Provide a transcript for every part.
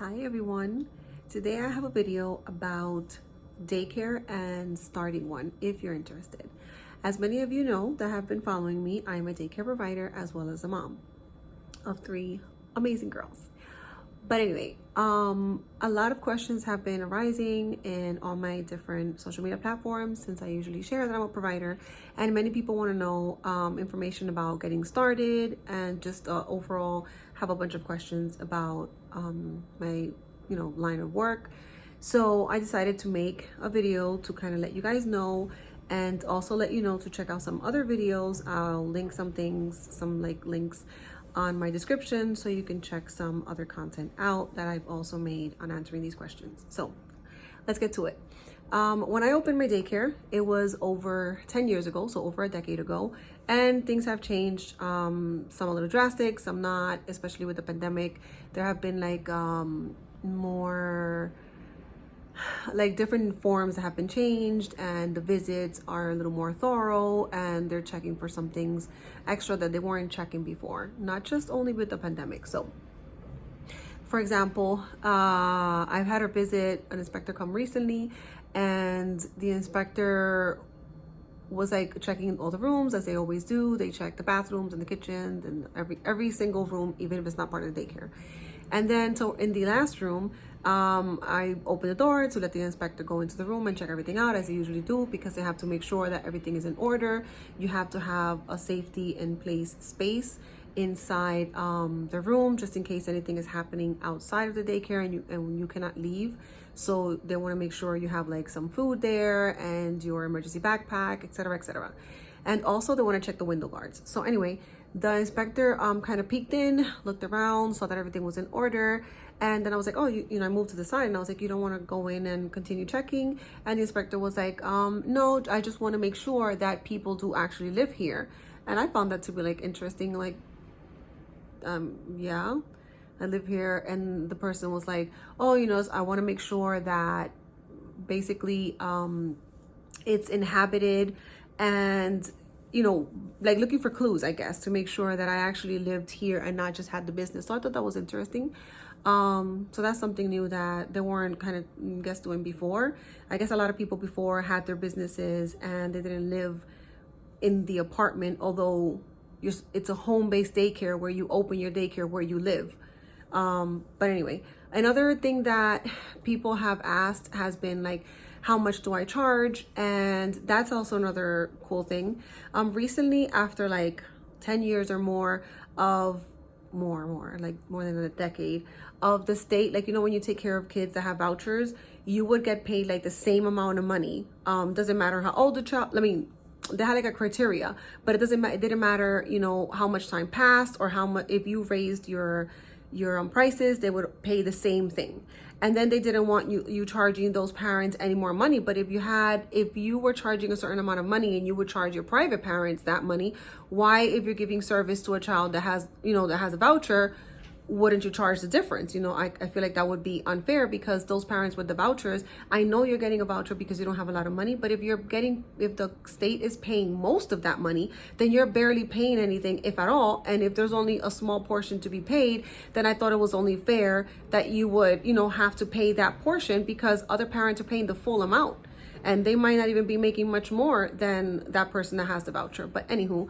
Hi everyone. Today I have a video about daycare and starting one if you're interested. As many of you know that have been following me, I'm a daycare provider as well as a mom of 3 amazing girls. But anyway, a lot of questions have been arising in all my different social media platforms since I usually share that I'm a provider, and many people want to know information about getting started and just overall have a bunch of questions about my line of work. So I decided to make a video to kind of let you guys know and also let you know to check out some other videos. I'll link some things, some links on my description so you can check some other content out that I've also made on answering these questions. So let's get to it. When I opened my daycare, it was over 10 years ago, so over a decade ago, and things have changed, some a little drastic, some not, especially with the pandemic. There have been more different forms that have been changed, and the visits are a little more thorough, and they're checking for some things extra that they weren't checking before, not just only with the pandemic. So for example, I've had an inspector come recently, and the inspector was checking all the rooms as they always do. They check the bathrooms and the kitchen and every single room, even if it's not part of the daycare. And then so in the last room, I opened the door to let the inspector go into the room and check everything out as they usually do, because they have to make sure that everything is in order. You have to have a safety in place space inside the room just in case anything is happening outside of the daycare and you cannot leave. So they want to make sure you have some food there and your emergency backpack, etc., etc. And also they want to check the window guards. So anyway, the inspector kind of peeked in, looked around, saw that everything was in order. And then I was like, oh, I moved to the side, and I was like, you don't want to go in and continue checking? And the inspector was like, no, I just want to make sure that people do actually live here. And I found that to be interesting. Yeah, I live here. And the person was like, oh, I want to make sure that basically it's inhabited, and looking for clues, I guess, to make sure that I actually lived here and not just had the business. So I thought that was interesting. So that's something new that they weren't doing before. I guess a lot of people before had their businesses and they didn't live in the apartment, although it's a home-based daycare where you open your daycare where you live. But anyway, another thing that people have asked has been how much do I charge? And that's also another cool thing. Recently, after 10 years or more of more than a decade of the state, when you take care of kids that have vouchers, you would get paid the same amount of money. Doesn't matter how old the child, they had a criteria, but it didn't matter, how much time passed or how much, if you raised your prices, they would pay the same thing. And then they didn't want you charging those parents any more money. But if you were charging a certain amount of money and you would charge your private parents that money, why, if you're giving service to a child that has a voucher, wouldn't you charge the difference? I feel like that would be unfair, because those parents with the vouchers, I know you're getting a voucher because you don't have a lot of money, but if the state is paying most of that money, then you're barely paying anything, if at all. And if there's only a small portion to be paid, then I thought it was only fair that you would, have to pay that portion, because other parents are paying the full amount and they might not even be making much more than that person that has the voucher. But anywho,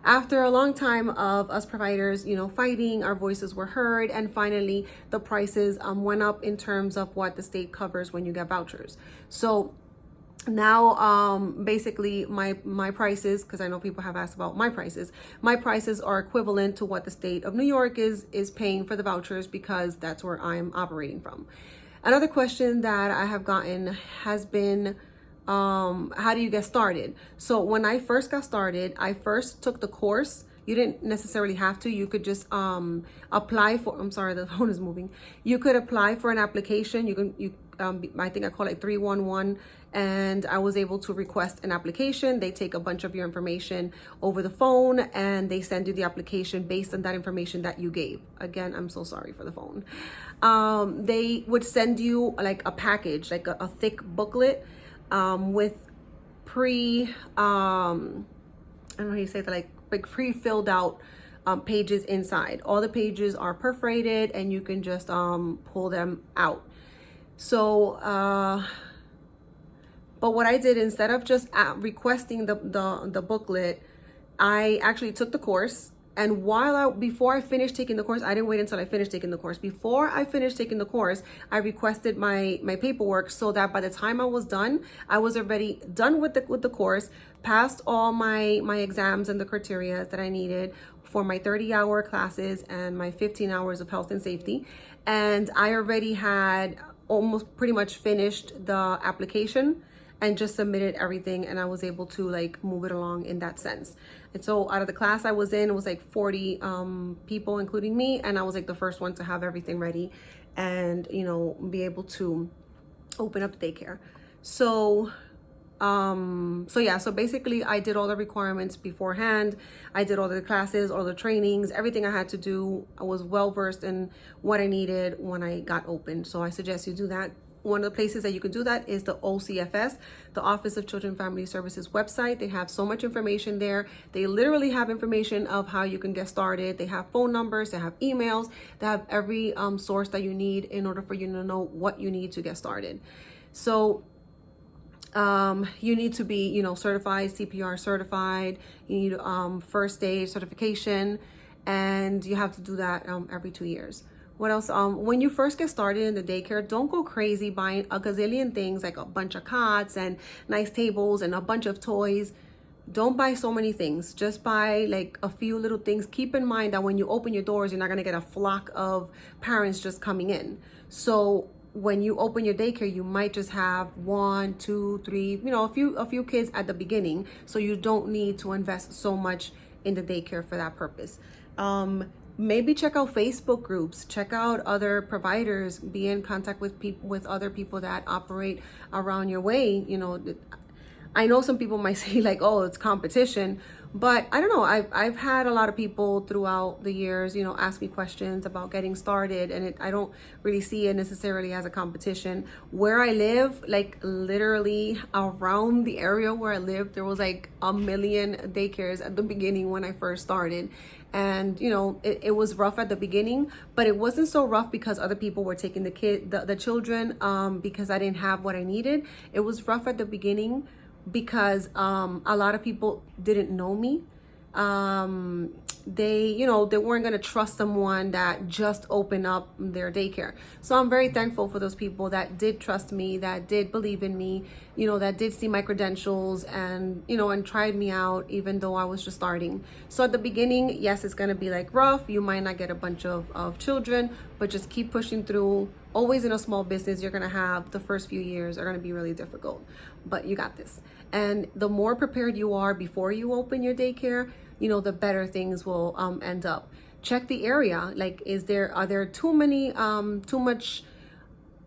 after a long time of us providers, fighting, our voices were heard, and finally the prices went up in terms of what the state covers when you get vouchers. So now basically my prices, because I know people have asked about my prices are equivalent to what the state of New York is paying for the vouchers, because that's where I'm operating from. Another question that I have gotten has been, how do you get started? So when I first got started, I first took the course. You didn't necessarily have to. You could just apply for, I'm sorry, the phone is moving. You could apply for an application. I think I call it 311, and I was able to request an application. They take a bunch of your information over the phone and they send you the application based on that information that you gave. Again, I'm so sorry for the phone. They would send you a package, a thick booklet with I don't know how you say that, pre-filled out pages inside. All the pages are perforated and you can just pull them out. So but what I did, instead of just requesting the booklet, I actually took the course. And before I finished taking the course, I didn't wait until I finished taking the course. Before I finished taking the course, I requested my paperwork so that by the time I was done, I was already done with the course, passed all my exams and the criteria that I needed for my 30-hour classes and my 15 hours of health and safety. And I already had almost pretty much finished the application and just submitted everything, and I was able to like move it along in that sense. And so out of the class I was in, it was like 40 people, including me, and I was like the first one to have everything ready and, you know, be able to open up the daycare. So so basically I did all the requirements beforehand. I did all the classes, all the trainings, everything I had to do. I was well versed in what I needed when I got open. So I suggest you do that. One of the places that you can do that is the OCFS, the Office of Children and Family Services website. They have so much information there. They literally have information of how you can get started. They have phone numbers, they have emails, they have every source that you need in order for you to know what you need to get started. So you need to be, you know, certified, CPR certified. You need first aid certification, and you have to do that every 2 years. What else? When you first get started in the daycare, don't go crazy buying a gazillion things, like a bunch of cots and nice tables and a bunch of toys. Don't buy so many things. Just buy like a few little things. Keep in mind that when you open your doors, you're not going to get a flock of parents just coming in. So when you open your daycare, you might just have 1, 2, 3, you know, a few kids at the beginning. So you don't need to invest so much in the daycare for that purpose. Maybe check out Facebook groups, check out other providers, be in contact with other people that operate around your way. You know, I know some people might say like, oh, it's competition, but I don't know. I've had a lot of people throughout the years, you know, ask me questions about getting started, and I don't really see it necessarily as a competition. Where I live, like literally around the area where I live, there was like a million daycares at the beginning when I first started. And, you know, it was rough at the beginning, but it wasn't so rough because other people were taking the children because I didn't have what I needed. It was rough at the beginning because a lot of people didn't know me. They weren't going to trust someone that just opened up their daycare. So I'm very thankful for those people that did trust me, that did believe in me, you know, that did see my credentials and, you know, and tried me out even though I was just starting. So at the beginning, yes, it's going to be like rough. You might not get a bunch of children, but just keep pushing through. Always in a small business, you're going to have the first few years are going to be really difficult, but you got this. And the more prepared you are before you open your daycare, you know, the better things will end up. Check the area. Like, are there too much,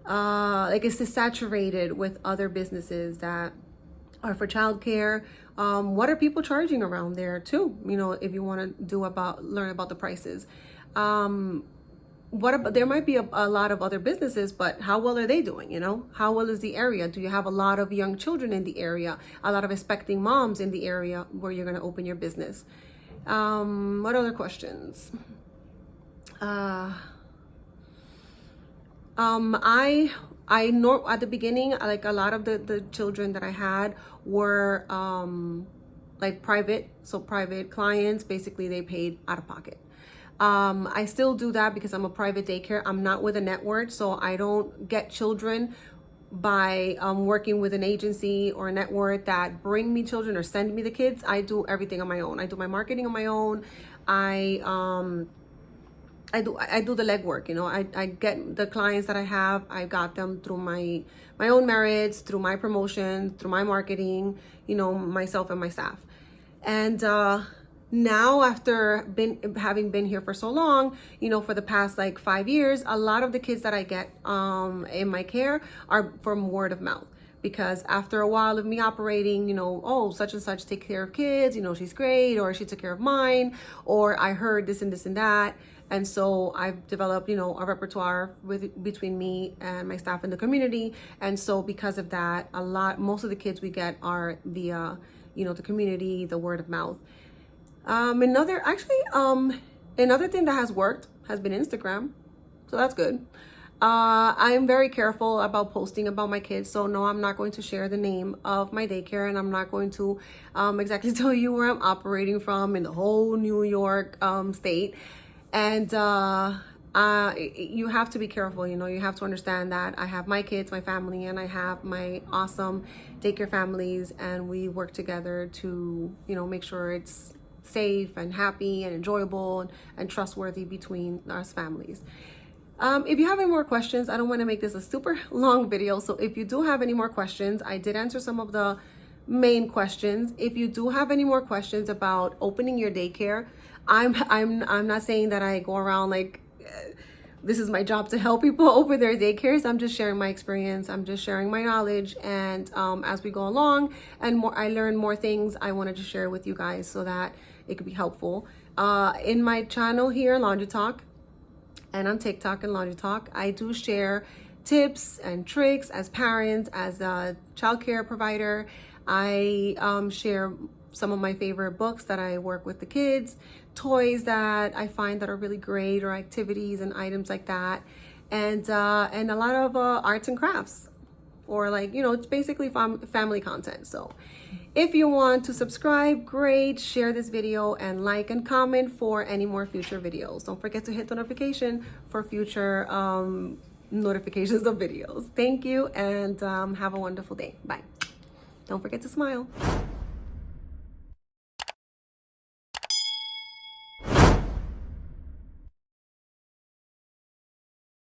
like, is this saturated with other businesses that are for childcare? What are people charging around there too? You know, if you want to learn about the prices. There might be a lot of other businesses, but how well are they doing? You know, how well is the area? Do you have a lot of young children in the area? A lot of expecting moms in the area where you're going to open your business? What other questions? I know at the beginning, like a lot of the children that I had were like private clients. Basically, they paid out of pocket. I still do that because I'm a private daycare. I'm not with a network, so I don't get children by working with an agency or a network that bring me children or send me the kids. I do everything on my own. I do my marketing on my own. I do the legwork. You know, I get the clients that I have. I got them through my own merits, through my promotion, through my marketing. You know, myself and my staff. And now, after having been here for so long, you know, for the past like 5 years, a lot of the kids that I get in my care are from word of mouth. Because after a while of me operating, you know, oh, such and such take care of kids, you know, she's great, or she took care of mine, or I heard this and this and that. And so I've developed, you know, a repertoire between me and my staff in the community. And so because of that, most of the kids we get are via, you know, the community, the word of mouth. Another thing that has worked has been Instagram, so that's good. I'm very careful about posting about my kids, so no, I'm not going to share the name of my daycare, and I'm not going to exactly tell you where I'm operating from in the whole New York state. And you have to be careful, you know, you have to understand that I have my kids, my family, and I have my awesome daycare families, and we work together to, you know, make sure it's safe and happy and enjoyable and trustworthy between us families. If you have any more questions, I don't want to make this a super long video. So if you do have any more questions, I did answer some of the main questions. If you do have any more questions about opening your daycare, I'm not saying that I go around like this is my job to help people open their daycares. I'm just sharing my experience. I'm just sharing my knowledge. And as we go along and more, I learn more things, I wanted to share with you guys so that it could be helpful. In my channel here, Laundry Talk, and on TikTok and Laundry Talk, I do share tips and tricks as parents, as a childcare provider. I share some of my favorite books that I work with the kids, toys that I find that are really great, or activities and items like that, and a lot of arts and crafts, or like, you know, it's basically family content. So if you want to subscribe, great, share this video and like and comment for any more future videos. Don't forget to hit the notification for future notifications of videos. Thank you, and have a wonderful day. Bye. Don't forget to smile.